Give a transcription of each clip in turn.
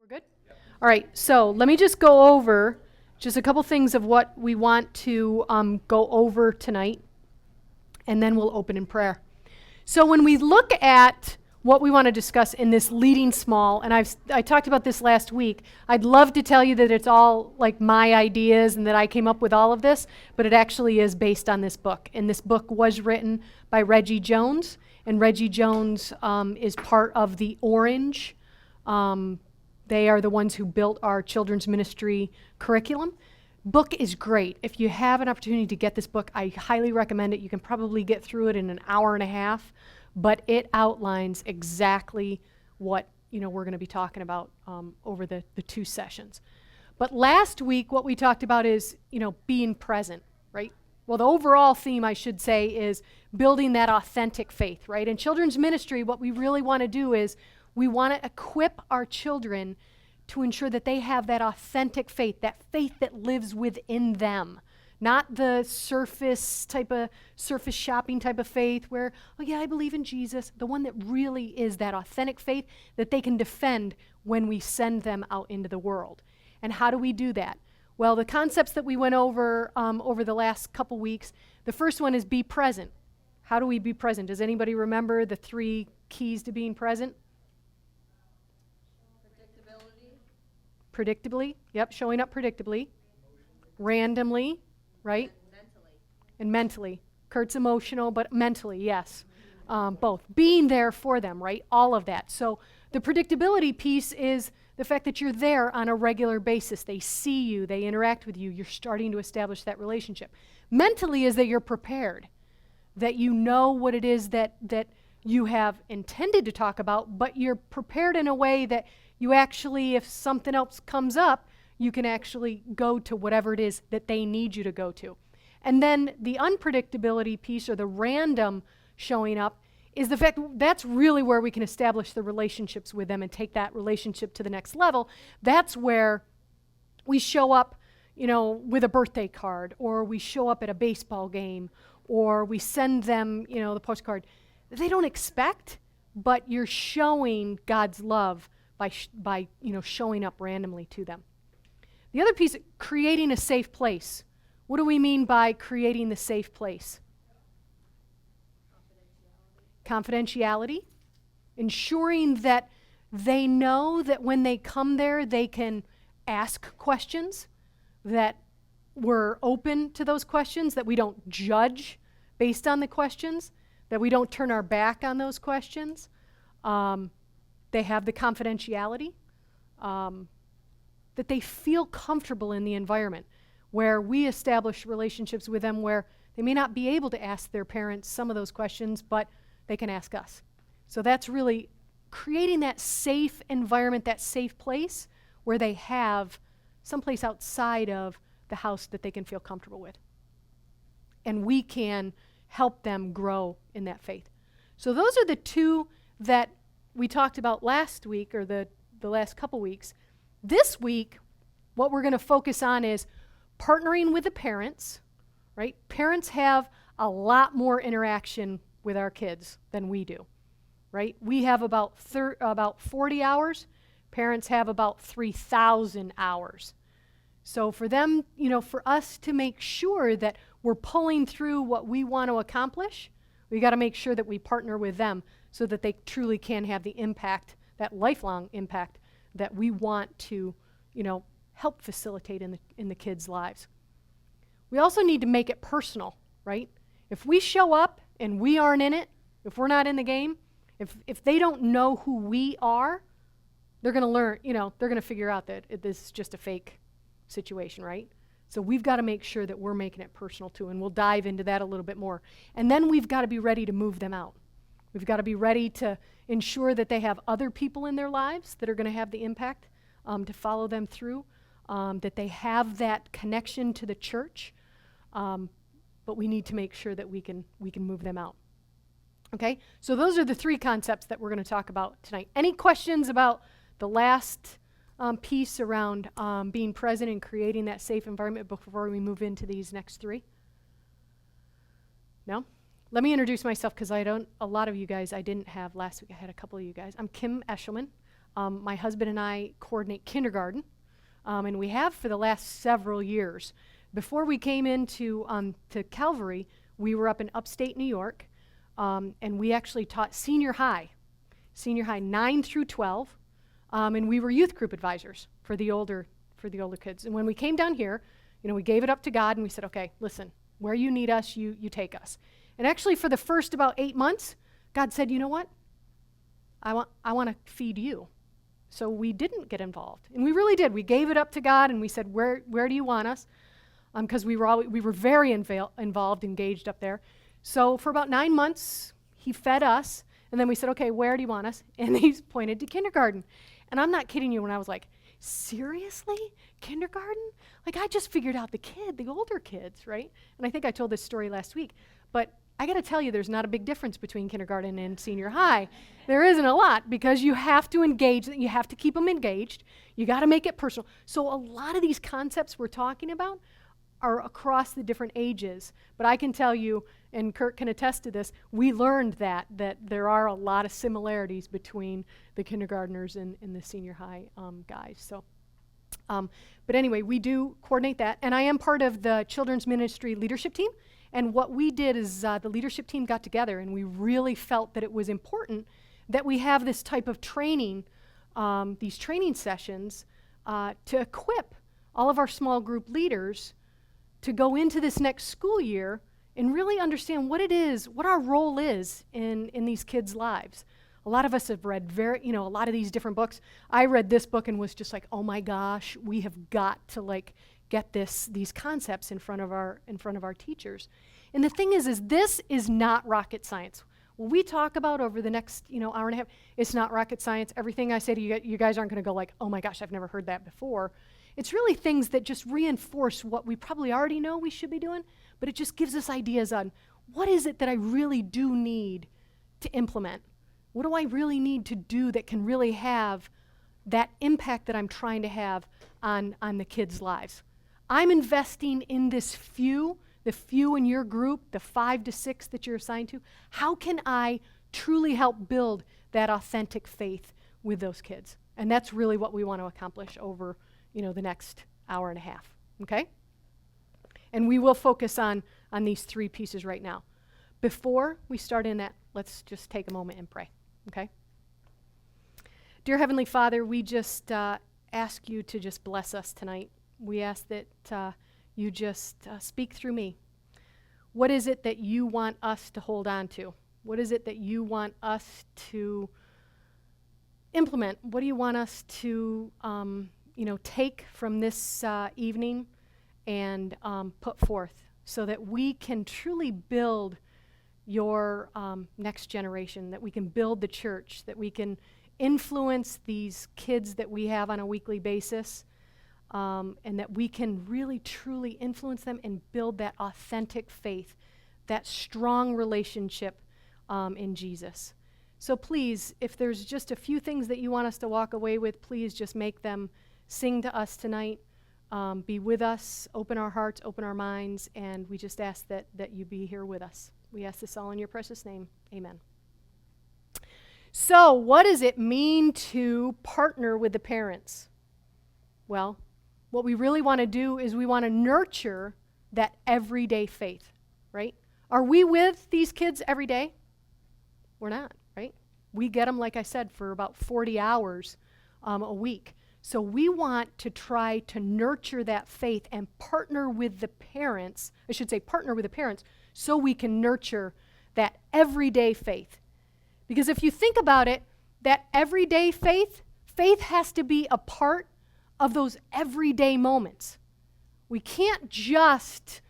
Good? All right, so let me just go over just a couple things of what we want to go over tonight, and then we'll open in prayer. So when we look at what we want to discuss in this leading small, and I talked about this last week, I'd love to tell you that it's all like my ideas and that I came up with all of this, but it actually is based on this book. And this book was written by Reggie Jones, and Reggie Jones is part of the Orange. They are the ones who built our children's ministry curriculum. Book is great. If you have an opportunity to get this book, I highly recommend it. You can probably get through it in an hour and a half, but it outlines exactly what we're going to be talking about over the 2 sessions. But last week, what we talked about is being present, right? Well, the overall theme, I should say, is building that authentic faith, right? In children's ministry, what we really want to do is we want to equip our children to ensure that they have that authentic faith that lives within them. Not the surface shopping type of faith where, oh yeah, I believe in Jesus. The one that really is that authentic faith that they can defend when we send them out into the world. And how do we do that? Well, the concepts that we went over over the last couple weeks, the first one is be present. How do we be present? Does anybody remember the 3 keys to being present? Predictably, yep, showing up predictably. Randomly, right? And mentally. Kurt's emotional, but mentally, yes. Both. Being there for them, right? All of that. So the predictability piece is the fact that you're there on a regular basis. They see you, they interact with you, you're starting to establish that relationship. Mentally is that you're prepared, that you know what it is that you have intended to talk about, but you're prepared in a way that you actually, if something else comes up, you can actually go to whatever it is that they need you to go to. And then the unpredictability piece, or the random showing up, is the fact that's really where we can establish the relationships with them and take that relationship to the next level. That's where we show up, with a birthday card, or we show up at a baseball game, or we send them, the postcard. They don't expect, but you're showing God's love by showing up randomly to them. The other piece, creating a safe place. What do we mean by creating the safe place? Confidentiality. Ensuring that they know that when they come there, they can ask questions, that we're open to those questions, that we don't judge based on the questions, that we don't turn our back on those questions. They have the confidentiality, that they feel comfortable in the environment, where we establish relationships with them where they may not be able to ask their parents some of those questions, but they can ask us. So that's really creating that safe environment, that safe place where they have someplace outside of the house that they can feel comfortable with. And we can help them grow in that faith. So those are the 2 that we talked about last week, or the last couple weeks. This week, what we're going to focus on is partnering with the parents, right? Parents have a lot more interaction with our kids than we do, right? We have about 40 hours. Parents have about 3,000 hours. So for them, for us to make sure that we're pulling through what we want to accomplish, we got to make sure that we partner with them so that they truly can have the impact, that lifelong impact that we want to, help facilitate in the kids' lives. We also need to make it personal, right? If we show up and we aren't in it, if we're not in the game, if they don't know who we are, they're going to learn, they're going to figure out that this is just a fake situation, right? So we've got to make sure that we're making it personal too, and we'll dive into that a little bit more. And then we've got to be ready to move them out. We've got to be ready to ensure that they have other people in their lives that are going to have the impact to follow them through, that they have that connection to the church, but we need to make sure that we can move them out. Okay, so those are the 3 concepts that we're going to talk about tonight. Any questions about the last piece around being present and creating that safe environment before we move into these next 3? No? Let me introduce myself, because a lot of you guys I didn't have last week. I had a couple of you guys. I'm Kim Eshleman. My husband and I coordinate kindergarten, and we have for the last several years. Before we came into to Calvary, we were up in upstate New York, and we actually taught senior high 9 through 12, and we were youth group advisors for the older kids. And when we came down here, we gave it up to God, and we said, okay, listen, where you need us, you take us. And actually, for the first about 8 months, God said, you know what? I want to feed you. So we didn't get involved, and we really did. We gave it up to God, and we said, where do you want us? Because we were very involved, engaged up there. So for about 9 months, he fed us, and then we said, okay, where do you want us? And he's pointed to kindergarten. And I'm not kidding you when I was like, seriously? Kindergarten? Like, I just figured out the older kids, right? And I think I told this story last week. But I got to tell you, there's not a big difference between kindergarten and senior high. There isn't a lot, because you have to engage, you have to keep them engaged. You got to make it personal. So a lot of these concepts we're talking about are across the different ages. But I can tell you, and Kurt can attest to this, we learned that there are a lot of similarities between the kindergartners and the senior high guys. So, but anyway, we do coordinate that. And I am part of the children's ministry leadership team. And what we did is the leadership team got together, and we really felt that it was important that we have this type of training, these training sessions, to equip all of our small group leaders to go into this next school year and really understand what it is, what our role is in these kids' lives. A lot of us have read a lot of these different books. I read this book and was just like, oh my gosh, we have got to get these concepts in front of our teachers. And the thing is this is not rocket science. What we talk about over the next hour and a half, it's not rocket science. Everything I say to you guys aren't going to go like, oh my gosh, I've never heard that before. It's really things that just reinforce what we probably already know we should be doing, but it just gives us ideas on what is it that I really do need to implement? What do I really need to do that can really have that impact that I'm trying to have on the kids' lives? I'm investing in the few in your group, the 5 to 6 that you're assigned to. How can I truly help build that authentic faith with those kids? And that's really what we want to accomplish over the next hour and a half, okay? And we will focus on these 3 pieces right now. Before we start in that, let's just take a moment and pray, okay? Dear Heavenly Father, we just ask you to just bless us tonight. We ask that you just speak through me. What is it that you want us to hold on to? What is it that you want us to implement? What do you want us to take from this evening and put forth so that we can truly build your next generation, that we can build the church, that we can influence these kids that we have on a weekly basis, and that we can really truly influence them and build that authentic faith, that strong relationship in Jesus. So please, if there's just a few things that you want us to walk away with, please just make them sing to us tonight. Be with us, open our hearts, open our minds, and we just ask that you be here with us. We ask this all in your precious name. Amen. So, what does it mean to partner with the parents? Well, what we really want to do is we want to nurture that everyday faith, right? Are we with these kids every day? We're not, right? We get them, like I said, for about 40 hours a week. So we want to try to nurture that faith and partner with the parents, so we can nurture that everyday faith. Because if you think about it, that everyday faith has to be a part of those everyday moments. We can't just,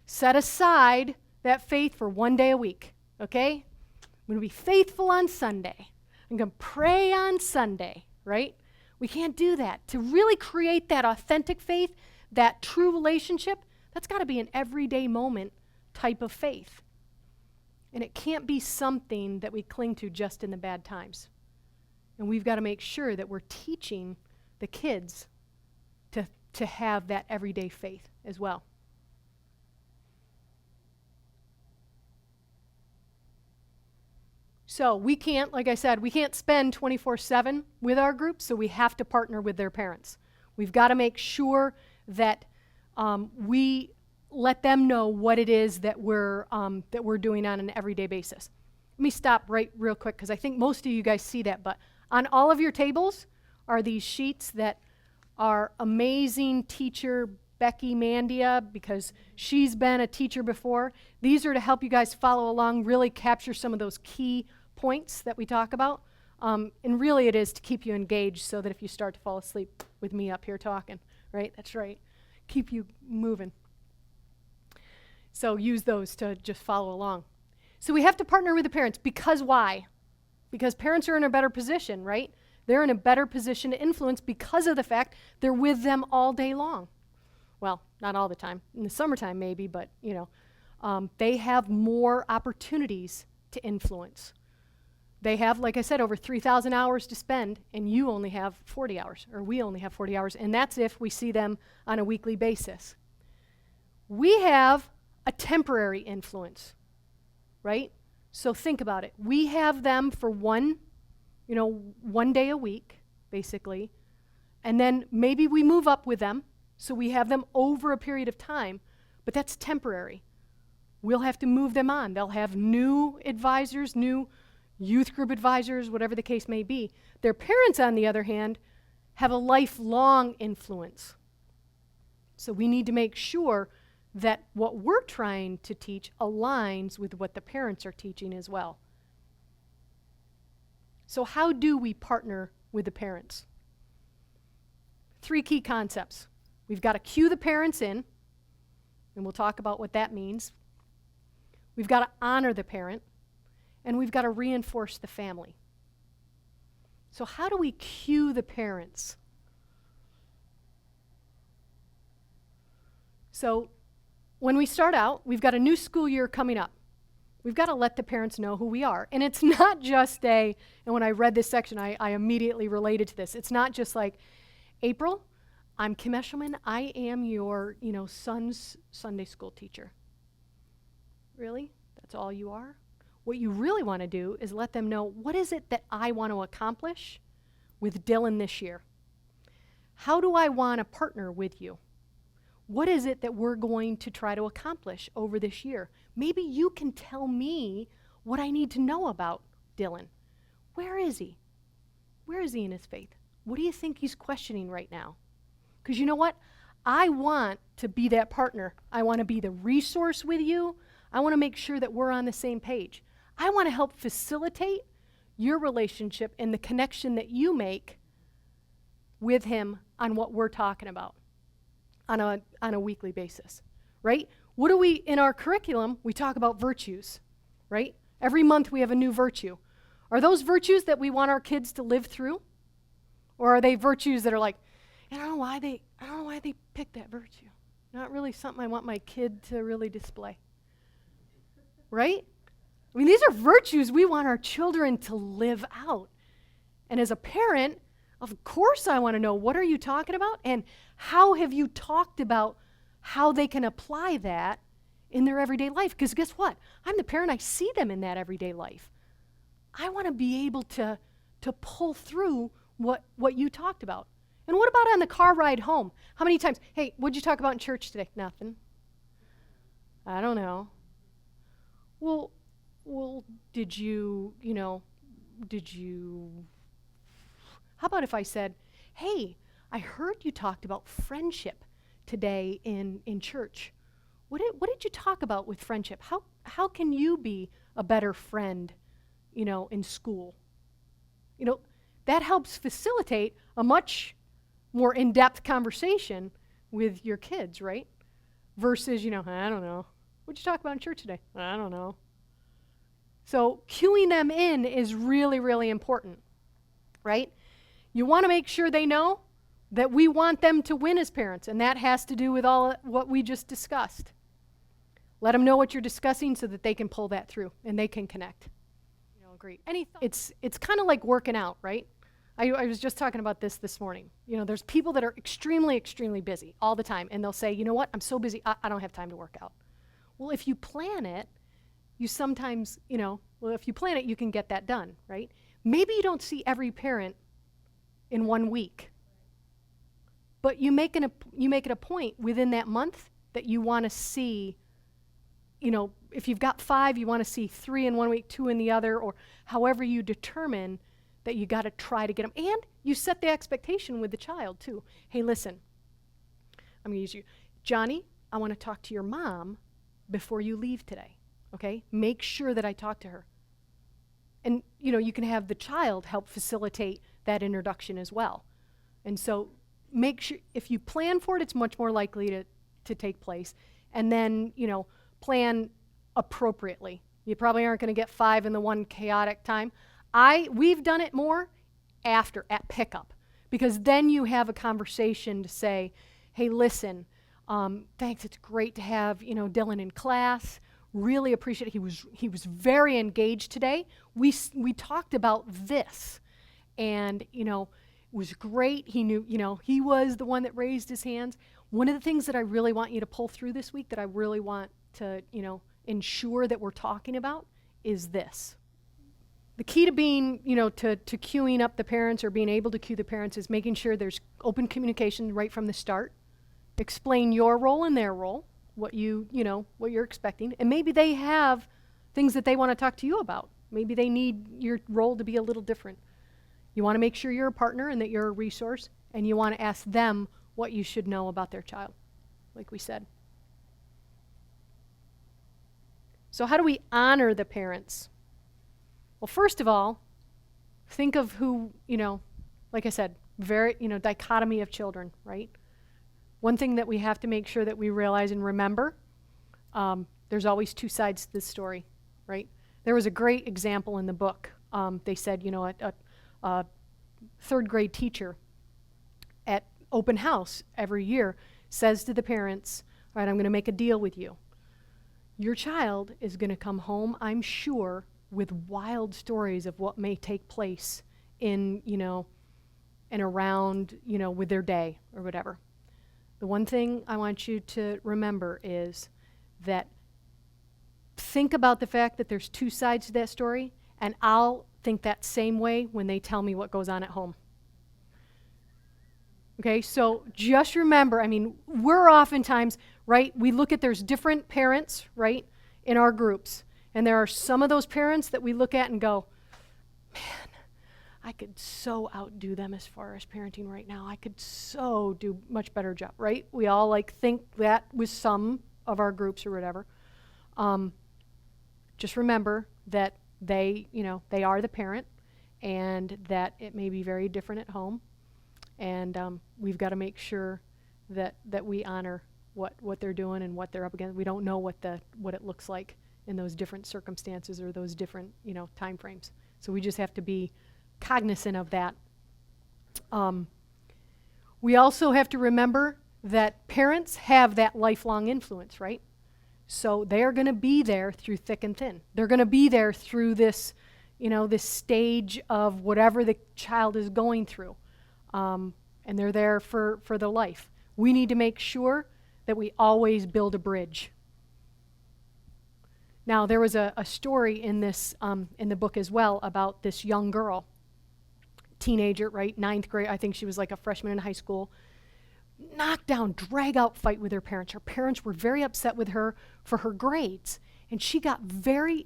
set aside that faith for one day a week, okay? I'm going to be faithful on Sunday. I'm going to pray on Sunday, right? We can't do that. To really create that authentic faith, that true relationship, that's got to be an everyday moment type of faith. And it can't be something that we cling to just in the bad times. And we've got to make sure that we're teaching the kids to have that everyday faith as well. So we can't, like I said, we can't spend 24/7 with our groups, so we have to partner with their parents. We've got to make sure that we let them know what it is that we're doing on an everyday basis. Let me stop right real quick because I think most of you guys see that, but on all of your tables are these sheets that our amazing teacher Becky Mandia, because she's been a teacher before. These are to help you guys follow along, really capture some of those key points that we talk about. And really it is to keep you engaged so that if you start to fall asleep with me up here talking, right? That's right. Keep you moving. So use those to just follow along. So we have to partner with the parents because why? Because parents are in a better position, right? They're in a better position to influence because of the fact they're with them all day long. Well, not all the time. In the summertime maybe, but they have more opportunities to influence. They have, like I said, over 3,000 hours to spend, and you only have 40 hours, or we only have 40 hours, and that's if we see them on a weekly basis. We have a temporary influence, right? So think about it. We have them for one day a week, basically, and then maybe we move up with them, so we have them over a period of time, but that's temporary. We'll have to move them on. They'll have new advisors, new youth group advisors, whatever the case may be. Their parents, on the other hand, have a lifelong influence. So we need to make sure that what we're trying to teach aligns with what the parents are teaching as well. So how do we partner with the parents? 3 key concepts. We've got to cue the parents in, and we'll talk about what that means. We've got to honor the parent, and we've got to reinforce the family. So how do we cue the parents? So when we start out, we've got a new school year coming up. We've got to let the parents know who we are. And it's not just and when I read this section, I immediately related to this. It's not just like, April, I'm Kim Eshleman. I am your, son's Sunday school teacher. Really? That's all you are? What you really want to do is let them know, what is it that I want to accomplish with Dylan this year? How do I want to partner with you? What is it that we're going to try to accomplish over this year? Maybe you can tell me what I need to know about Dylan. Where is he? Where is he in his faith? What do you think he's questioning right now? Because you know what? I want to be that partner. I want to be the resource with you. I want to make sure that we're on the same page. I want to help facilitate your relationship and the connection that you make with him on what we're talking about on a weekly basis, right? What do we, in our curriculum, we talk about virtues, right? Every month we have a new virtue. Are those virtues that we want our kids to live through? Or are they virtues that are like, I don't know why they picked that virtue. Not really something I want my kid to really display. Right? I mean, these are virtues we want our children to live out. And as a parent, of course I want to know, what are you talking about? And how have you talked about how they can apply that in their everyday life? Because guess what? I'm the parent. I see them in that everyday life. I want to be able to pull through what you talked about. And what about on the car ride home? How many times, hey, what'd you talk about in church today? Nothing. I don't know. Well, did you, how about if I said, hey, I heard you talked about friendship today in church. What did you talk about with friendship? How can you be a better friend, in school? That helps facilitate a much more in-depth conversation with your kids, right? Versus, I don't know. What'd you talk about in church today? I don't know. So cueing them in is really, really important, right? You want to make sure they know that we want them to win as parents, and that has to do with all what we just discussed. Let them know what you're discussing so that they can pull that through and they can connect. Great. It's kind of like working out, right? I was just talking about this morning. There's people that are extremely, extremely busy all the time, and they'll say, you know what, I'm so busy, I don't have time to work out. Well, if you plan it, you sometimes, well, if you plan it, you can get that done, right? Maybe you don't see every parent in 1 week, but you make it a point within that month that you want to see, if you've got 5, you want to see 3 in 1 week, 2 in the other, or however you determine that you got to try to get them. And you set the expectation with the child too. Hey, listen, I'm going to use you. Johnny, I want to talk to your mom before you leave today, okay? Make sure that I talk to her. And, you can have the child help facilitate that introduction as well. And so make sure, if you plan for it, it's much more likely to take place. And then, plan appropriately. You probably aren't going to get 5 in the one chaotic time. We've done it more at pickup, because then you have a conversation to say, hey, listen, thanks, it's great to have, Dylan in class. Really appreciate it. He was very engaged today. We talked about this, and, it was great. He knew, he was the one that raised his hands. One of the things that I really want you to pull through this week, that I really want to, ensure that we're talking about, is this. The key to being, to queuing up the parents, or being able to cue the parents, is making sure there's open communication right from the start. Explain your role and their role, what you're expecting, and maybe they have things that they want to talk to you about. Maybe they need your role to be a little different. You want to make sure you're a partner and that you're a resource, and you want to ask them what you should know about their child, like we said. So how do we honor the parents? Well, first of all, think of who, like I said, very, dichotomy of children, right? One thing that we have to make sure that we realize and remember, there's always 2 sides to this story, right? There was a great example in the book. They said, a 3rd grade teacher at open house every year says to the parents, all right, I'm going to make a deal with you. Your child is going to come home, I'm sure, with wild stories of what may take place in, and around, with their day or whatever. The one thing I want you to remember is that think about the fact that there's 2 sides to that story, and I'll think that same way when they tell me what goes on at home. Okay, so just remember, we're oftentimes, right, we look at, there's different parents, right, in our groups. And there are some of those parents that we look at and go, man, I could so outdo them as far as parenting right now. I could so do much better job, right? We all think that with some of our groups or whatever. Just remember that they are the parent, and that it may be very different at home. And we've got to make sure that we honor what they're doing and what they're up against. We don't know what it looks like in those different circumstances or those different time frames. So we just have to be cognizant of that. We also have to remember that parents have that lifelong influence, right? So they're going to be there through thick and thin. They're going to be there through this, this stage of whatever the child is going through. And they're there for their life. We need to make sure that we always build a bridge. Now, there was a story in this in the book as well about this young girl, teenager, right, 9th grade. I think she was like a freshman in high school. Knockdown, drag-out fight with her parents. Her parents were very upset with her for her grades, and she got very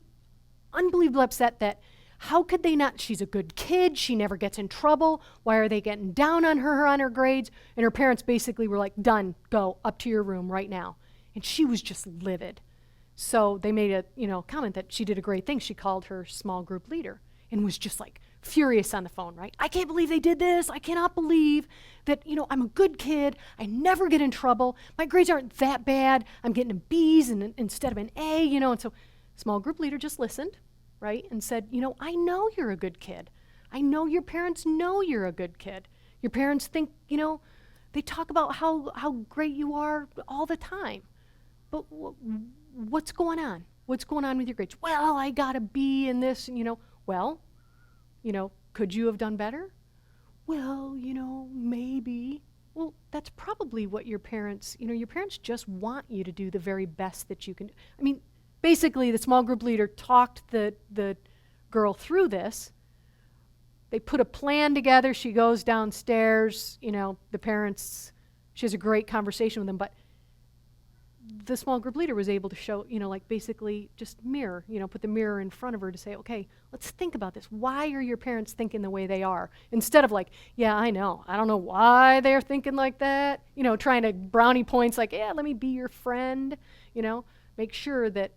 unbelievably upset that how could they not? She's a good kid. She never gets in trouble. Why are they getting down on her grades? And her parents basically were like, done, go up to your room right now. And she was just livid. So they made a comment that she did a great thing. She called her small group leader and was just like furious on the phone, right? I can't believe they did this. I cannot believe that, I'm a good kid. I never get in trouble. My grades aren't that bad. I'm getting B's instead of an A, And so small group leader just listened, right? And said, I know you're a good kid. I know your parents know you're a good kid. Your parents think, they talk about how great you are all the time. But what's going on? What's going on with your grades? Well, I got a B in this, well, could you have done better? Well, maybe. Well, that's probably what your parents, your parents just want you to do the very best that you can. basically the small group leader talked the girl through this. They put a plan together. She goes downstairs, the parents, she has a great conversation with them, but the small group leader was able to show, basically just mirror, put the mirror in front of her to say, okay, let's think about this. Why are your parents thinking the way they are? Instead of like, yeah, I know. I don't know why they're thinking like that. Trying to brownie points like, yeah, let me be your friend. Make sure that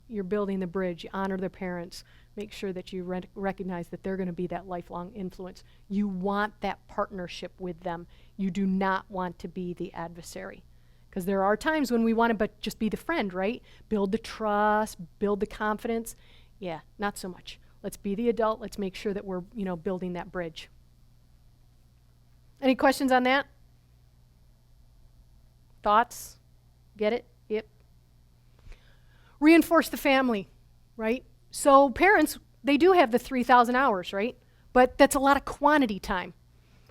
you're building the bridge. You honor their parents. Make sure that you recognize that they're going to be that lifelong influence. You want that partnership with them. You do not want to be the adversary. Because there are times when we want to just be the friend, right? Build the trust, build the confidence. Yeah, not so much. Let's be the adult. Let's make sure that we're, building that bridge. Any questions on that? Thoughts? Get it? Yep. Reinforce the family, right? So parents, they do have the 3,000 hours, right? But that's a lot of quantity time.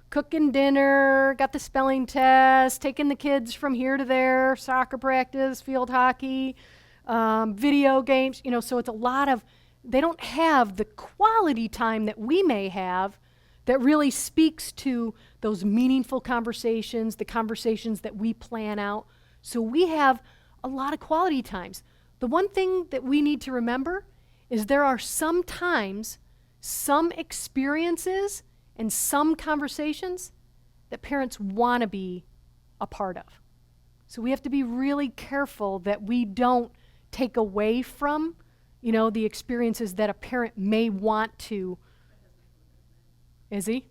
Cooking dinner, got the spelling test, taking the kids from here to there, soccer practice, field hockey, video games, so it's a lot of, they don't have the quality time that we may have that really speaks to those meaningful conversations, the conversations that we plan out. So we have a lot of quality times. The one thing that we need to remember is there are some times, some experiences, and some conversations that parents want to be a part of. So we have to be really careful that we don't take away from, the experiences that a parent may want to. Is he?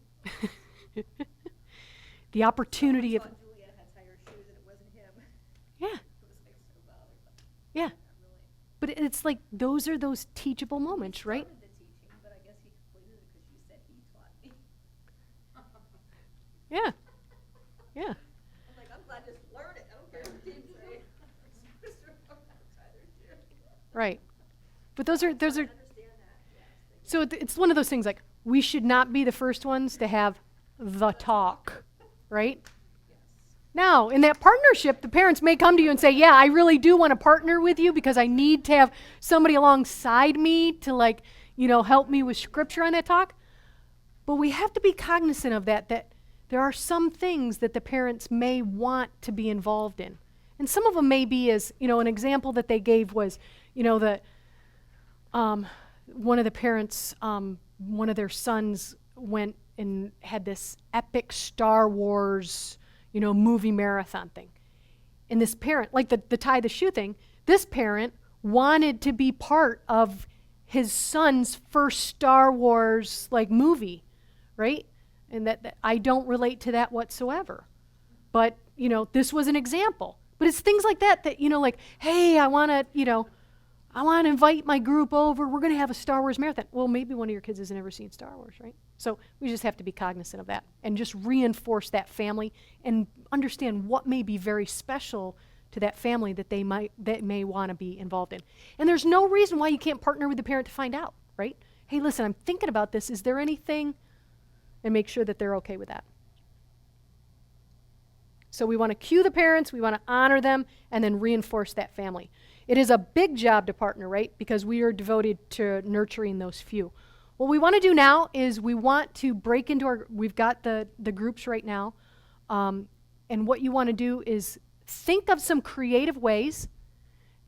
The opportunity of. Juliet had tired shoes and it wasn't him. Yeah. It was like so bothered, but Yeah. not really. But it's like those are those teachable moments, right? Started the teaching, but I guess he completed it because you said he taught me. Yeah. Yeah. I'm like, I'm glad to just learn it. I don't care what the team say. I'm supposed to know how to tie their shoe. Right. But those are I understand that, yes. so it's one of those things like we should not be the first ones to have the talk, right? Yes. Now, in that partnership, the parents may come to you and say, yeah, I really do want to partner with you because I need to have somebody alongside me to help me with scripture on that talk. But we have to be cognizant of that there are some things that the parents may want to be involved in. And some of them may be as, an example that they gave was, that one of the parents, one of their sons went and had this epic Star Wars, movie marathon thing. And this parent, like the tie the shoe thing, this parent wanted to be part of his son's first Star Wars movie, right? And that I don't relate to that whatsoever. But, this was an example. But it's things like that, hey, I want to invite my group over. We're going to have a Star Wars marathon. Well, maybe one of your kids has never seen Star Wars, right? So we just have to be cognizant of that and just reinforce that family and understand what may be very special to that family that they may want to be involved in. And there's no reason why you can't partner with the parent to find out, right? Hey, listen, I'm thinking about this. Is there anything? And make sure that they're okay with that. So we want to cue the parents, we want to honor them, and then reinforce that family. It is a big job to partner, right? Because we are devoted to nurturing those few. What we want to do now is we want to break into we've got the groups right now, and what you want to do is think of some creative ways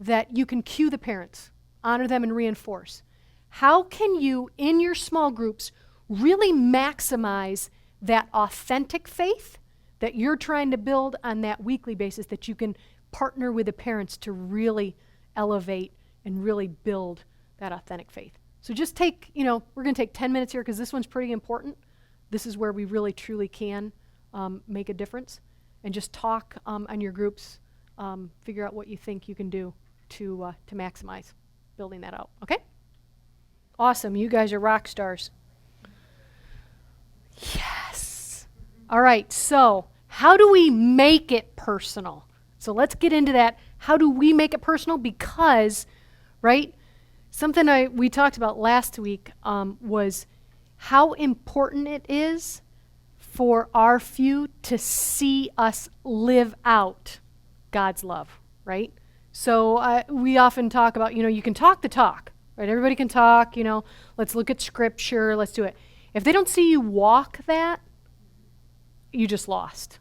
that you can cue the parents, honor them, and reinforce. How can you, in your small groups, really maximize that authentic faith that you're trying to build on that weekly basis, that you can partner with the parents to really elevate and really build that authentic faith. So just take, we're going to take 10 minutes here because this one's pretty important. This is where we really truly can make a difference. And just talk on your groups, figure out what you think you can do to maximize building that out, okay? Awesome, you guys are rock stars. Yes. All right, so how do we make it personal? So let's get into that. How do we make it personal? Because, right, something we talked about last week was how important it is for our few to see us live out God's love, right? So we often talk about, you can talk the talk, right? Everybody can talk, let's look at scripture, let's do it. If they don't see you walk that, you just lost.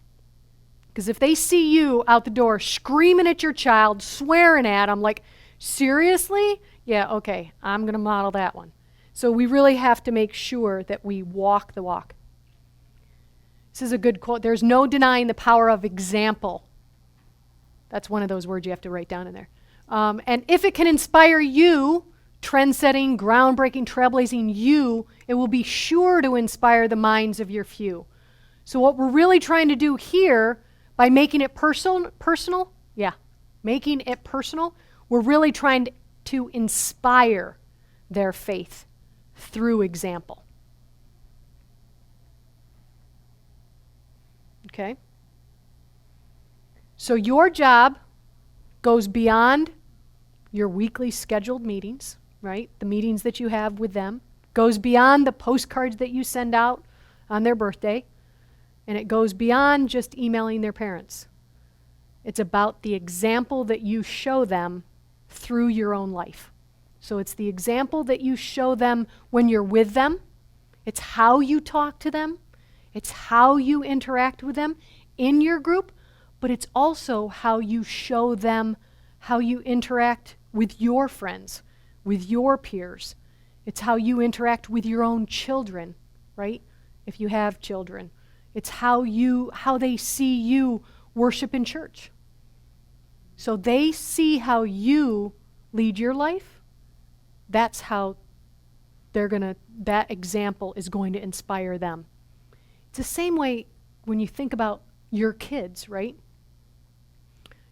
Because if they see you out the door screaming at your child, swearing at them, like, seriously? Yeah, okay, I'm going to model that one. So we really have to make sure that we walk the walk. This is a good quote. There's no denying the power of example. That's one of those words you have to write down in there. And if it can inspire you, trend-setting, groundbreaking, trailblazing you, it will be sure to inspire the minds of your few. So what we're really trying to do here, by making it personal, making it personal, we're really trying to inspire their faith through example. Okay? So your job goes beyond your weekly scheduled meetings, right? The meetings that you have with them. Goes beyond the postcards that you send out on their birthday. And it goes beyond just emailing their parents. It's about the example that you show them through your own life. So it's the example that you show them when you're with them. It's how you talk to them. It's how you interact with them in your group, but it's also how you show them how you interact with your friends, with your peers. It's how you interact with your own children, right? If you have children. It's how they see you worship in church. So they see how you lead your life. That's how that example is going to inspire them. It's the same way when you think about your kids, right?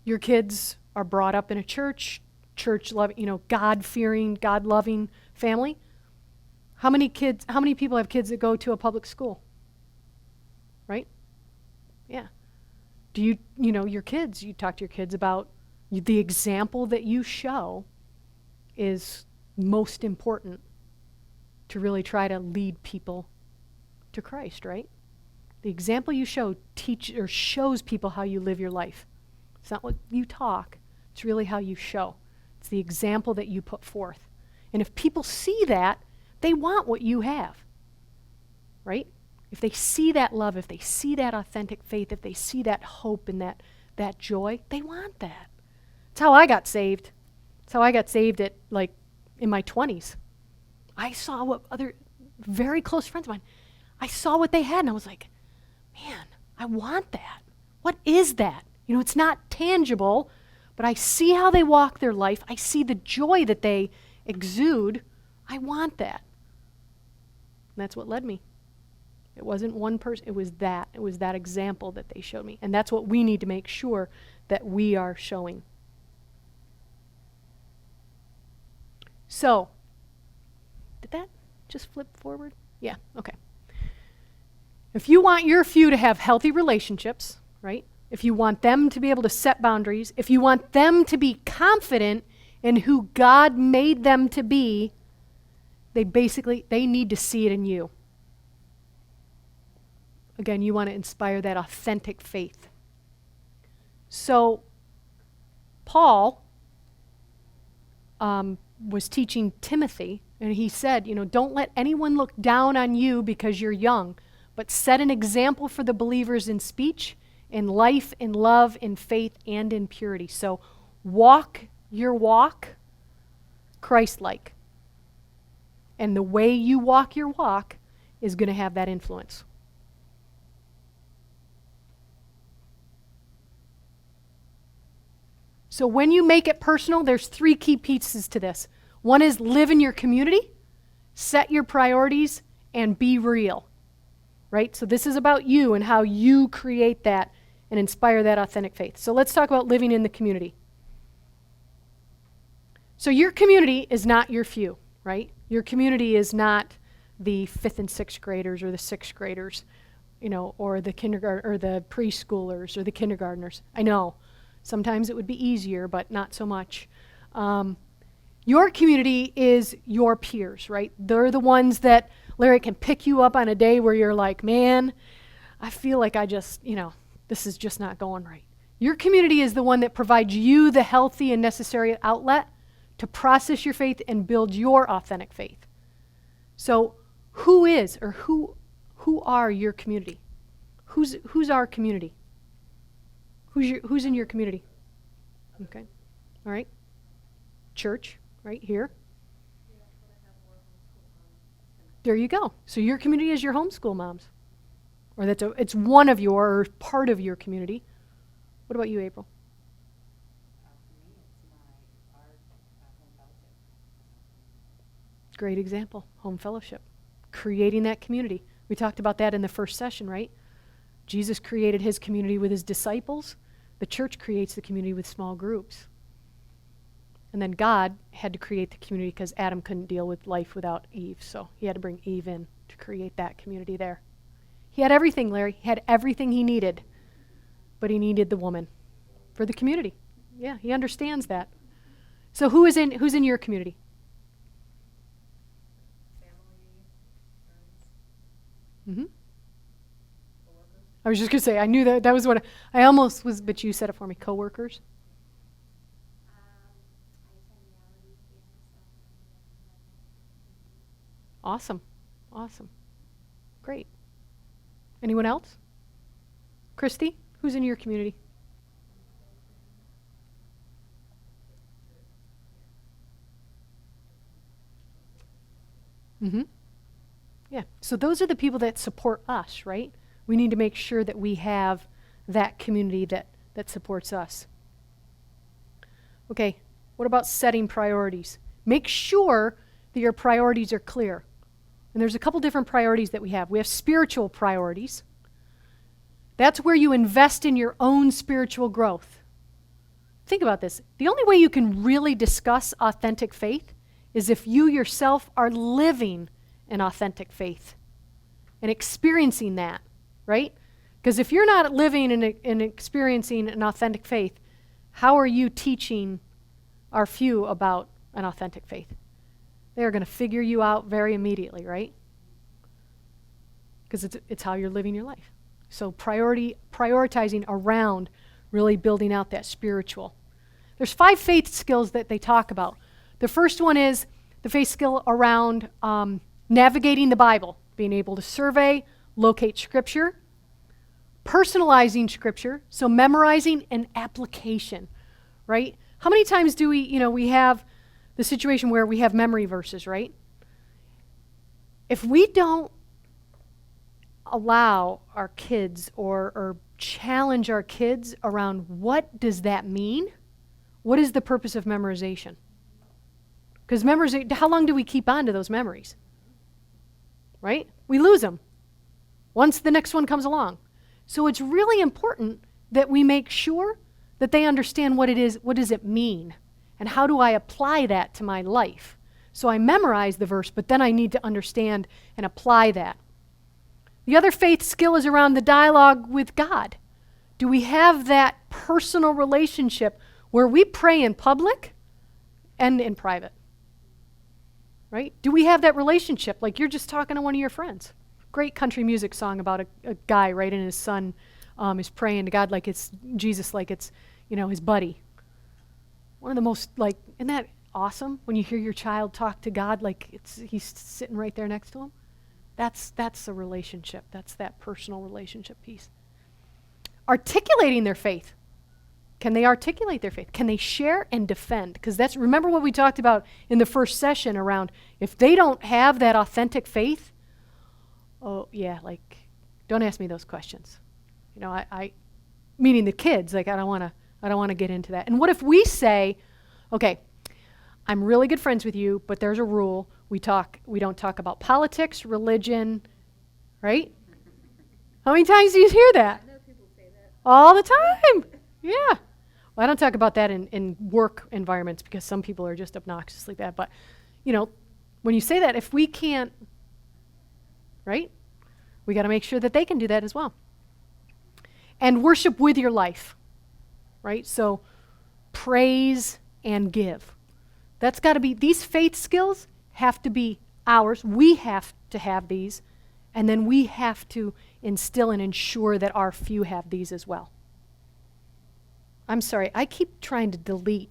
Your kids are brought up in a church-loving, God-fearing, God-loving family. How many people have kids that go to a public school? Right? Yeah. Do your kids, you talk to your kids about the example that you show is most important to really try to lead people to Christ, right? The example you show shows people how you live your life. It's not what you talk, it's really how you show. It's the example that you put forth. And if people see that, they want what you have, right? If they see that love, if they see that authentic faith, if they see that hope and that joy, they want that. That's how I got saved. That's how I got saved in my 20s. I saw what other very close friends of mine, I saw what they had and I was like, man, I want that. What is that? It's not tangible, but I see how they walk their life. I see the joy that they exude. I want that. And that's what led me. It wasn't one person, it was that. It was that example that they showed me. And that's what we need to make sure that we are showing. So, did that just flip forward? Yeah, okay. If you want your few to have healthy relationships, right? If you want them to be able to set boundaries, if you want them to be confident in who God made them to be, they need to see it in you. Again, you want to inspire that authentic faith. So, Paul was teaching Timothy, and he said, don't let anyone look down on you because you're young, but set an example for the believers in speech, in life, in love, in faith, and in purity. So, walk your walk Christ-like. And the way you walk your walk is going to have that influence. So when you make it personal, there's 3 key pieces to this. One is live in your community, set your priorities, and be real. Right? So this is about you and how you create that and inspire that authentic faith. So let's talk about living in the community. So your community is not your few, right? Your community is not the 5th and 6th graders or the 6th graders, or the kindergarten or the preschoolers or the kindergartners. I know. Sometimes it would be easier, but not so much. Your community is your peers, right? They're the ones that, Larry, can pick you up on a day where you're like, man, I feel like this is just not going right. Your community is the one that provides you the healthy and necessary outlet to process your faith and build your authentic faith. So who is or who are your community? Who's our community? Who's in your community? Okay. All right. Church, right here. There you go. So your community is your homeschool moms. Or it's one of your, or part of your community. What about you, April? For me, it's our home fellowship. Great example, home fellowship. Creating that community. We talked about that in the first session, right? Jesus created his community with his disciples. The church creates the community with small groups. And then God had to create the community because Adam couldn't deal with life without Eve, so he had to bring Eve in to create that community there. He had everything, Larry. He had everything he needed, but he needed the woman for the community. Yeah, he understands that. So who's in your community? Family, friends, Mm-hmm. coworkers. I was just going to say, I knew that was what I almost was, but you said it for me, coworkers. I attend reality theater, so Awesome. Awesome. Great. Anyone else? Christy, who's in your community? Mm-hmm. Yeah. So those are the people that support us, right? We need to make sure that we have that community that supports us. Okay. What about setting priorities? Make sure that your priorities are clear. And there's a couple different priorities that we have. We have spiritual priorities. That's where you invest in your own spiritual growth. Think about this. The only way you can really discuss authentic faith is if you yourself are living an authentic faith and experiencing that, right? Because if you're not living and experiencing an authentic faith, how are you teaching our few about an authentic faith? They're going to figure you out very immediately, right? Because it's how you're living your life. So prioritizing around really building out that spiritual. There's 5 faith skills that they talk about. The first one is the faith skill around navigating the Bible, being able to survey, locate Scripture, personalizing Scripture, so memorizing and application, right? How many times do we have the situation where we have memory verses, right? If we don't allow our kids or challenge our kids around what does that mean, what is the purpose of memorization? Because how long do we keep on to those memories? Right? We lose them once the next one comes along. So it's really important that we make sure that they understand what it is, what does it mean, and how do I apply that to my life. So I memorize the verse, but then I need to understand and apply that. The other faith skill is around the dialogue with God. Do we have that personal relationship where we pray in public and in private? Right? Do we have that relationship like you're just talking to one of your friends? Great country music song about a guy, right, and his son is praying to God like it's Jesus, like it's, his buddy. One of the most, isn't that awesome when you hear your child talk to God like he's sitting right there next to him? That's a relationship. That's that personal relationship piece. Articulating their faith. Can they articulate their faith? Can they share and defend? Because remember what we talked about in the first session around if they don't have that authentic faith, oh yeah, don't ask me those questions. Meaning the kids, I don't want to get into that. And what if we say, okay, I'm really good friends with you, but there's a rule. We don't talk about politics, religion, right? How many times do you hear that? I know people say that. All the time. Yeah. Well, I don't talk about that in work environments because some people are just obnoxiously bad. But, when you say that, if we can't, right, we got to make sure that they can do that as well. And worship with your life, right? So praise and give. That's got to be, these faith skills have to be ours. We have to have these. And then we have to instill and ensure that our few have these as well. I'm sorry, I keep trying to delete.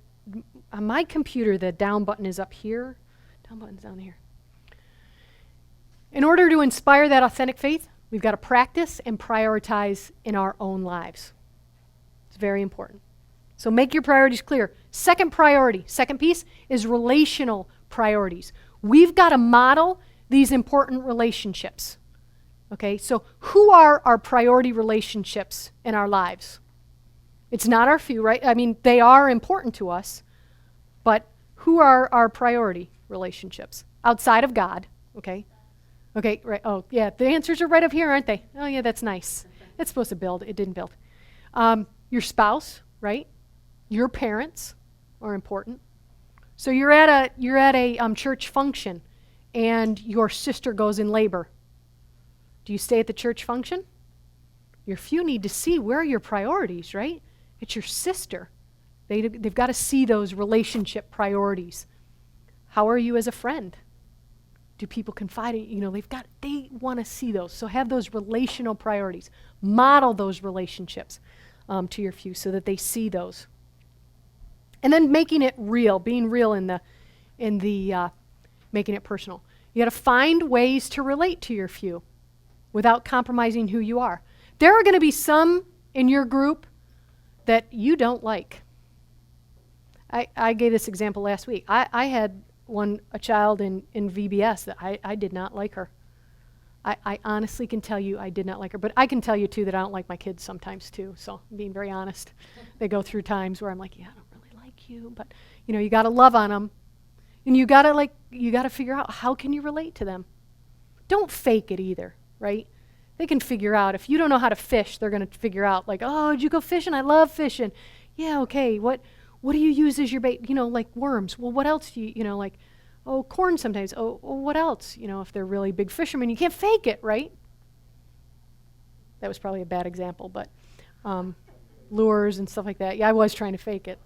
On my computer, the down button is up here. Down button's down here. In order to inspire that authentic faith, we've got to practice and prioritize in our own lives. It's very important. So make your priorities clear. Second priority, second piece, is relational priorities. We've got to model these important relationships. Okay, so who are our priority relationships in our lives? It's not our few, right? I mean, they are important to us, but who are our priority relationships? Outside of God, okay? Okay, right, oh, yeah, the answers are right up here, aren't they? Oh, yeah, that's nice. It's supposed to build, it didn't build. Your spouse, right? Your parents are important. So you're at a church function, and your sister goes in labor. Do you stay at the church function? Your few need to see where are your priorities, right? It's your sister. They've got to see those relationship priorities. How are you as a friend? Do people confide in you? They want to see those. So have those relational priorities. Model those relationships to your few so that they see those. And then making it real, being real in the making it personal. You got to find ways to relate to your few without compromising who you are. There are going to be some in your group that you don't like. I gave this example last week. I had a child in VBS that I did not like her. I honestly can tell you I did not like her. But I can tell you, too, that I don't like my kids sometimes, too. So I'm being very honest. They go through times where I'm like, yeah, I don't really like you. But, you got to love on them. And you got to figure out how can you relate to them. Don't fake it either, right? They can figure out. If you don't know how to fish, they're going to figure out, like, oh, did you go fishing? I love fishing. Yeah, okay. What do you use as your bait? Like worms. Well, what else do you, like, oh, corn sometimes. Oh, what else? If they're really big fishermen, you can't fake it, right? That was probably a bad example, but lures and stuff like that. Yeah, I was trying to fake it.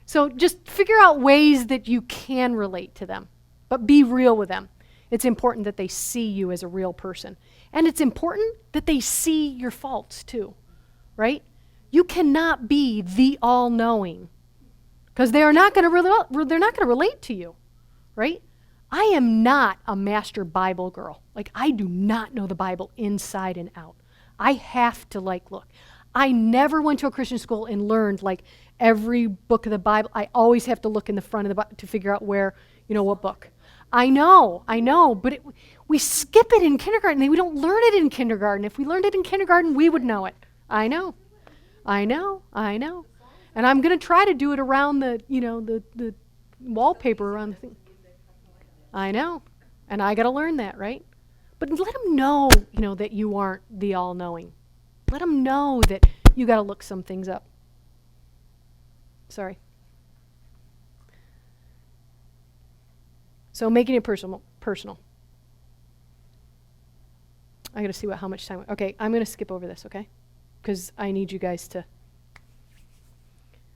So just figure out ways that you can relate to them, but be real with them. It's important that they see you as a real person. And it's important that they see your faults too, right? You cannot be the all-knowing because they're not going to relate to you, right? I am not a master Bible girl. Like, I do not know the Bible inside and out. I have to look. I never went to a Christian school and learned every book of the Bible. I always have to look in the front of the Bible to figure out where, what book. I know, but we skip it in kindergarten. We don't learn it in kindergarten. If we learned it in kindergarten, we would know it. I know. And I'm going to try to do it around the wallpaper around the thing. I know. And I got to learn that, right? But let them know, that you aren't the all-knowing. Let them know that you got to look some things up. Sorry. So making it personal. I got to see how much time. Okay, I'm going to skip over this, okay? Because I need you guys to.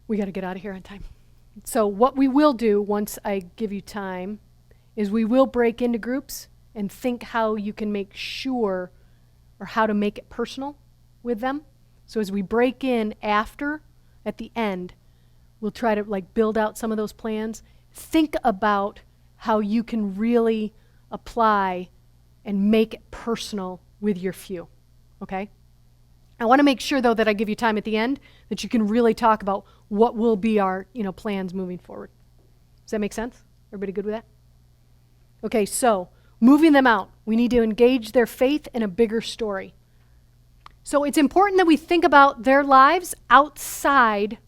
We got to get out of here on time. So what we will do once I give you time is we will break into groups and think how you can make sure or how to make it personal with them. So as we break in at the end, we'll try to build out some of those plans. Think about how you can really apply and make it personal with your few, okay? I want to make sure, though, that I give you time at the end that you can really talk about what will be our, plans moving forward. Does that make sense? Everybody good with that? Okay, so moving them out. We need to engage their faith in a bigger story. So it's important that we think about their lives outside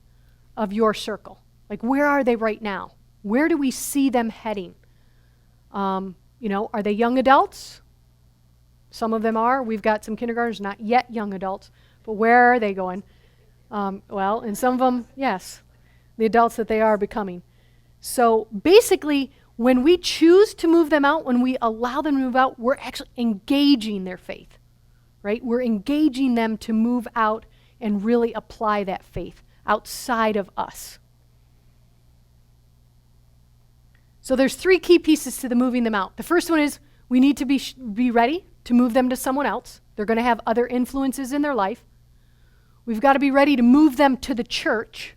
of your circle. Where are they right now? Where do we see them heading? Are they young adults? Some of them are. We've got some kindergartners, not yet young adults, but where are they going? And some of them, yes, the adults that they are becoming. So basically, when we choose to move them out, when we allow them to move out, we're actually engaging their faith, right? We're engaging them to move out and really apply that faith outside of us. So there's 3 key pieces to the moving them out. The first one is we need to be ready to move them to someone else. They're going to have other influences in their life. We've got to be ready to move them to the church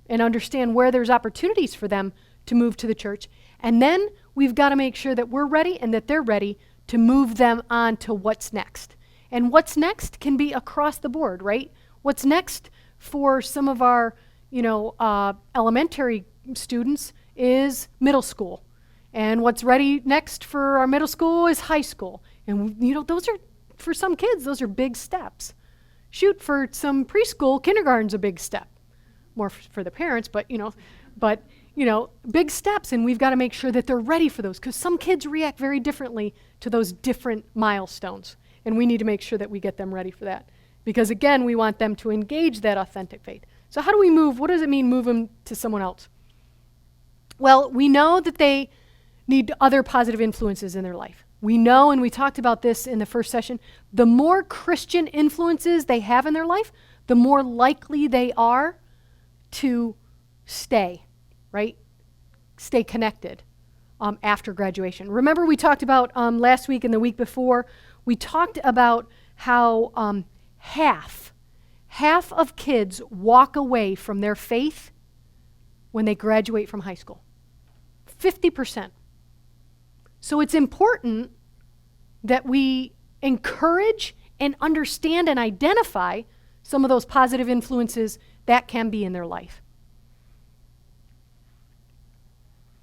and understand where there's opportunities for them to move to the church. And then we've got to make sure that we're ready and that they're ready to move them on to what's next. And what's next can be across the board, right? What's next for some of our, elementary students is middle school. And what's ready next for our middle school is high school. And, those are, for some kids, those are big steps. Shoot, for some preschool, kindergarten's a big step. More for the parents, but big steps, and we've got to make sure that they're ready for those, because some kids react very differently to those different milestones, and we need to make sure that we get them ready for that. Because again, we want them to engage that authentic faith. So how do we move? What does it mean, move them to someone else? Well, we know that they need other positive influences in their life. We know, and we talked about this in the first session, the more Christian influences they have in their life, the more likely they are to stay, right? Stay connected after graduation. Remember we talked about last week and the week before, we talked about how half of kids walk away from their faith when they graduate from high school. 50%. So it's important that we encourage and understand and identify some of those positive influences that can be in their life.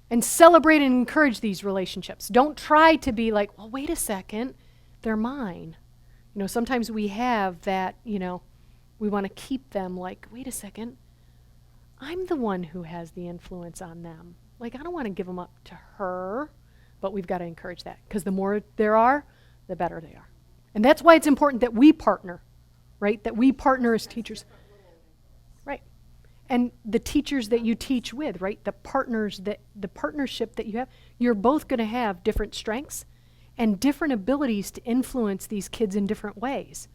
And celebrate and encourage these relationships. Don't try to be like, well, wait a second, they're mine. Sometimes we have that, we want to keep them like, wait a second, I'm the one who has the influence on them. Like, I don't want to give them up to her, but we've got to encourage that, because the more there are, the better they are. And that's why it's important that we partner, right? That we partner as teachers. Right. And the teachers that you teach with, right? The partnership that you have, you're both going to have different strengths and different abilities to influence these kids in different ways.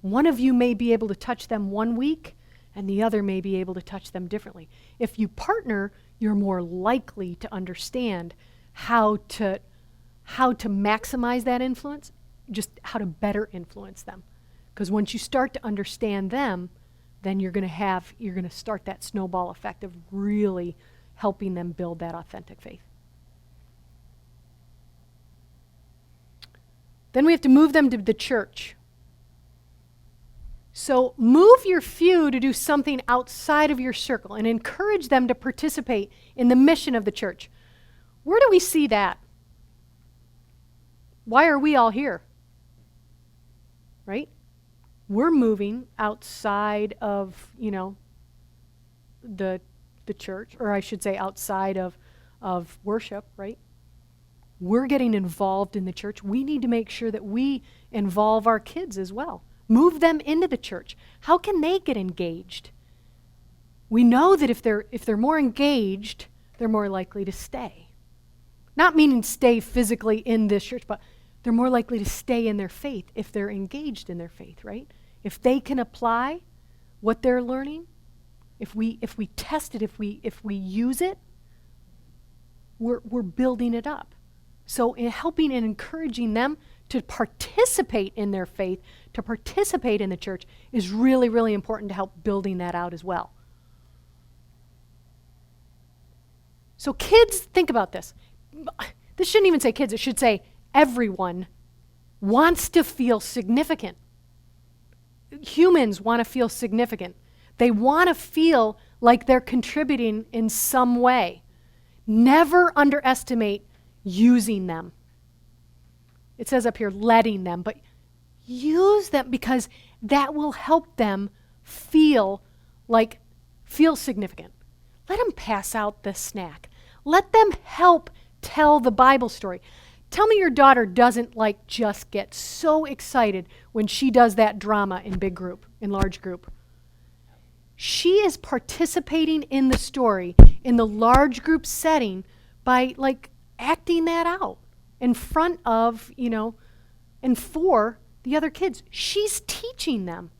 One of you may be able to touch them one week, and the other may be able to touch them differently. If you partner, you're more likely to understand how to maximize that influence, just how to better influence them. Because once you start to understand them, then you're going to start that snowball effect of really helping them build that authentic faith. Then we have to move them to the church. So move your few to do something outside of your circle and encourage them to participate in the mission of the church. Where do we see that? Why are we all here? Right? We're moving outside of, the church, or I should say outside of worship, right? We're getting involved in the church. We need to make sure that we involve our kids as well. Move them into the church. How can they get engaged? We know that if they're more engaged, they're more likely to stay. Not meaning stay physically in this church, but they're more likely to stay in their faith if they're engaged in their faith, right? If they can apply what they're learning, if we test it, if we use it, we're building it up. So in helping and encouraging them to participate in their faith, to participate in the church, is really, really important to help building that out as well. So kids, think about this. This shouldn't even say kids, it should say everyone wants to feel significant. Humans want to feel significant. They want to feel like they're contributing in some way. Never underestimate using them. It says up here, letting them, but use them, because that will help them feel significant. Let them pass out the snack. Let them help tell the Bible story. Tell me your daughter doesn't just get so excited when she does that drama in big group, in large group. She is participating in the story in the large group setting by acting that out in front of, and for the other kids. She's teaching them.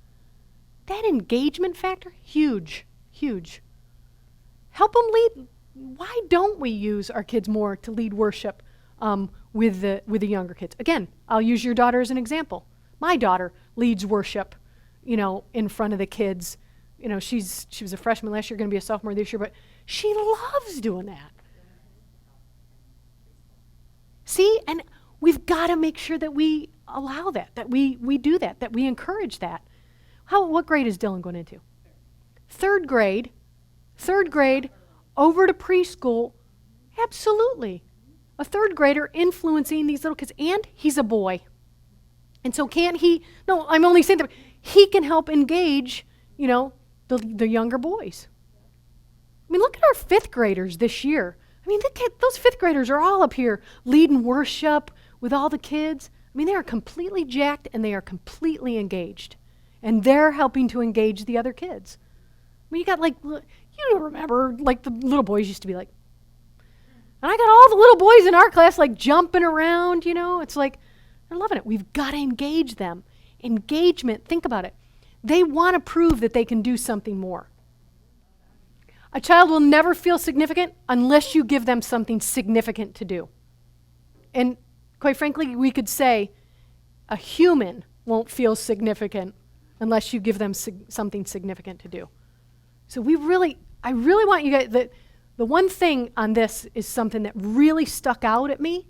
That engagement factor, huge, huge. Help them lead. Why don't we use our kids more to lead worship with the younger kids? Again, I'll use your daughter as an example. My daughter leads worship in front of the kids. She was a freshman last year, going to be a sophomore this year, but she loves doing that. See, and we've got to make sure that we allow that we do that we encourage that. What grade is Dylan going into? Third grade, over to preschool. Absolutely. A third grader influencing these little kids, and he's a boy. And so can't he, no, I'm only saying that he can help engage, the younger boys. I mean, look at our fifth graders this year. I mean, those fifth graders are all up here leading worship with all the kids. I mean, they are completely jacked and they are completely engaged. And they're helping to engage the other kids. I mean, you got you remember, the little boys used to be like, and I got all the little boys in our class jumping around, It's like, they're loving it. We've got to engage them. Engagement, think about it. They want to prove that they can do something more. A child will never feel significant unless you give them something significant to do. And quite frankly, we could say a human won't feel significant unless you give them something significant to do. So I really want you guys, the one thing on this is something that really stuck out at me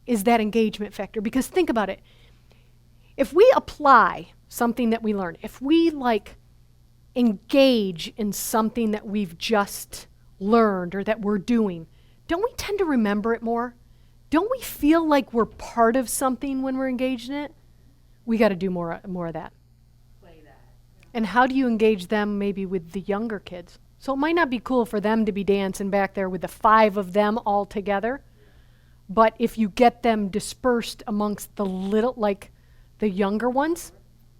is that engagement factor. Because think about it. If we apply something that we learn, if we engage in something that we've just learned or that we're doing, don't we tend to remember it more? Don't we feel like we're part of something when we're engaged in it? We got to do more of that. Play that. And how do you engage them maybe with the younger kids? So it might not be cool for them to be dancing back there with the 5 of them all together, but if you get them dispersed amongst the the younger ones,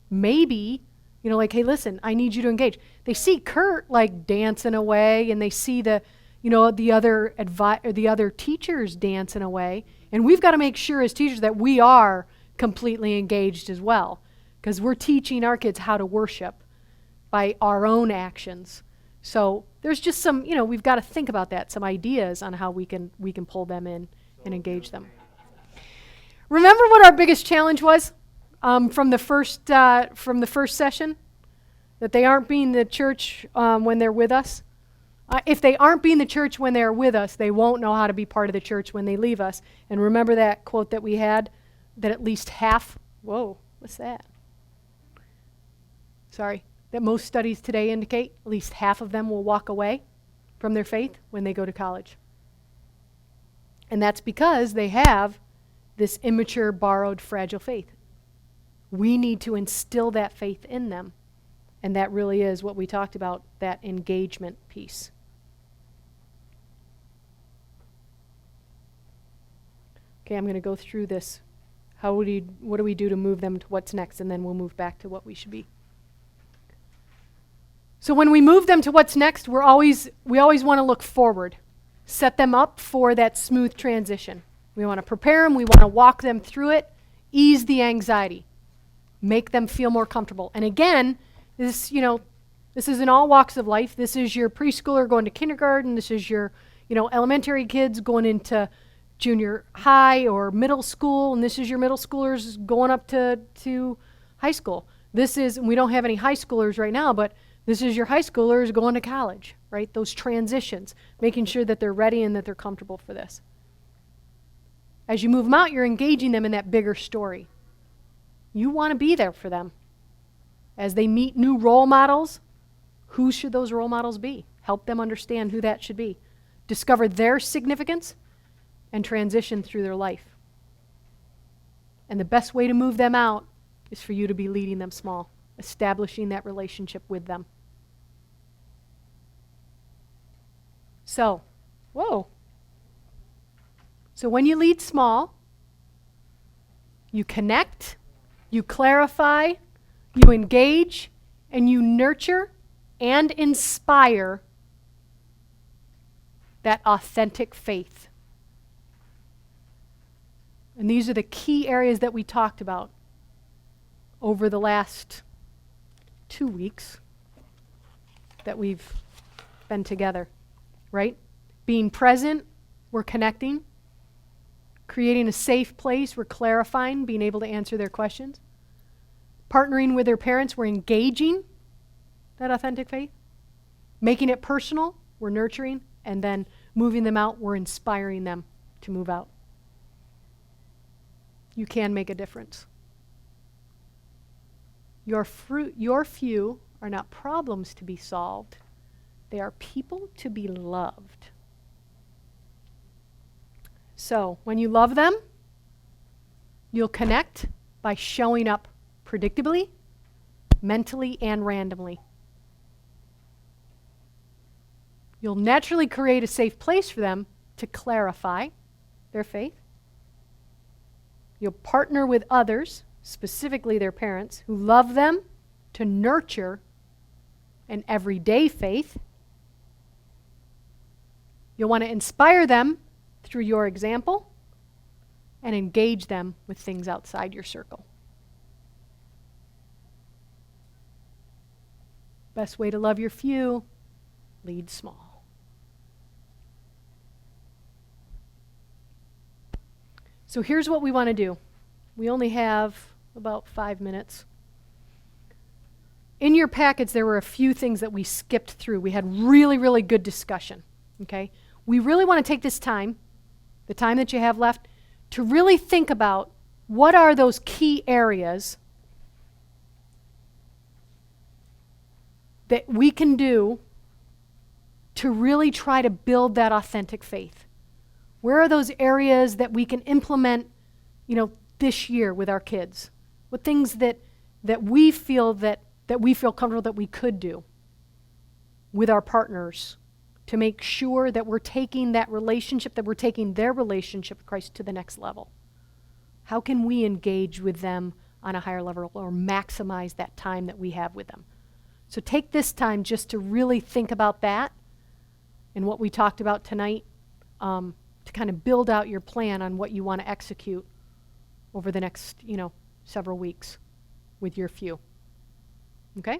maybe, hey, listen, I need you to engage. They see Kurt dancing away, and they see the other teachers dancing away, and we've got to make sure as teachers that we are completely engaged as well, because we're teaching our kids how to worship by our own actions. So there's just some, we've got to think about that, some ideas on how we can pull them in and engage them. Remember what our biggest challenge was from the first session? That they aren't being the church when they're with us. If they aren't being the church when they're with us, they won't know how to be part of the church when they leave us. And remember that quote that we had, that at least half, whoa, what's that? Sorry, that most studies today indicate at least half of them will walk away from their faith when they go to college. And that's because they have this immature, borrowed, fragile faith. We need to instill that faith in them. And that really is what we talked about, that engagement piece. Okay, I'm going to go through this. What do we do to move them to what's next? And then we'll move back to what we should be. So when we move them to what's next, we always want to look forward. Set them up for that smooth transition. We want to prepare them. We want to walk them through it. Ease the anxiety. Make them feel more comfortable. And again, this is in all walks of life. This is your preschooler going to kindergarten. This is your, elementary kids going into junior high or middle school. And this is your middle schoolers going up to high school. We don't have any high schoolers right now, but this is your high schoolers going to college, right? Those transitions, making sure that they're ready and that they're comfortable for this. As you move them out, you're engaging them in that bigger story. You want to be there for them. As they meet new role models, who should those role models be? Help them understand who that should be. Discover their significance and transition through their life. And the best way to move them out is for you to be leading them small, establishing that relationship with them. So when you lead small, you connect, you clarify, you engage, and you nurture and inspire that authentic faith. And these are the key areas that we talked about over the last 2 weeks that we've been together, right? Being present, we're connecting. Creating a safe place, we're clarifying, being able to answer their questions. partnering with their parents, we're engaging that authentic faith. Making it personal, we're nurturing. And then moving them out, we're inspiring them to move out. You can make a difference. Your few are not problems to be solved. They are people to be loved. So, when you love them, you'll connect by showing up predictably, mentally, and randomly. You'll naturally create a safe place for them to clarify their faith. You'll partner with others, specifically their parents, who love them to nurture an everyday faith. You'll want to inspire them through your example and engage them with things outside your circle. Best way to love your few, lead small. So here's what we want to do. We only have about 5 minutes. In your packets, there were a few things that we skipped through. We had really, really good discussion, okay? We really want to take this time, the time that you have left, to really think about what are those key areas that we can do to really try to build that authentic faith. Where are those areas that we can implement, this year with our kids? What things that we feel that we feel comfortable that we could do with our partners to make sure that we're taking that relationship, that we're taking their relationship with Christ to the next level? How can we engage with them on a higher level or maximize that time that we have with them? So take this time just to really think about that and what we talked about tonight, to kind of build out your plan on what you want to execute over the next, several weeks with your few. Okay?